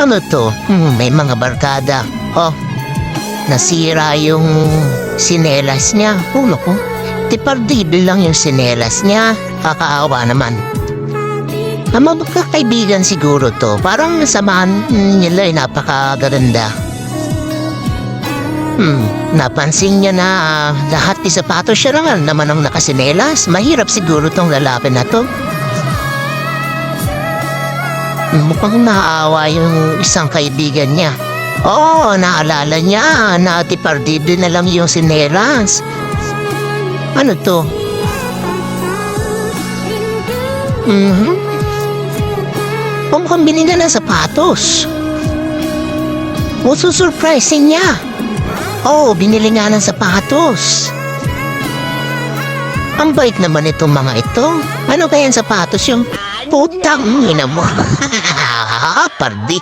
Ano to? May mga barkada. Oh, nasira yung sinelas niya. Ulo ko. Tipardibil lang yung sinelas niya. Kakaawa naman. Ang magkakaibigan siguro to. Parang samahan nila ay napakaganda. Napansin niya na lahat ng sapatos siya lang naman ang nakasinelas. Mahirap siguro tong lalaki na to. Mukhang naawa yung isang kaibigan niya. Oo, naalala niya na tipardibil na lang yung sinelas. Ano to? Mukhang binili na ng sapatos. Susurprisein niya. Oo, binili nga ng sapatos. Ang bait naman itong mga ito. Ano kaya yung sapatos yung putang ina mo? Pardi.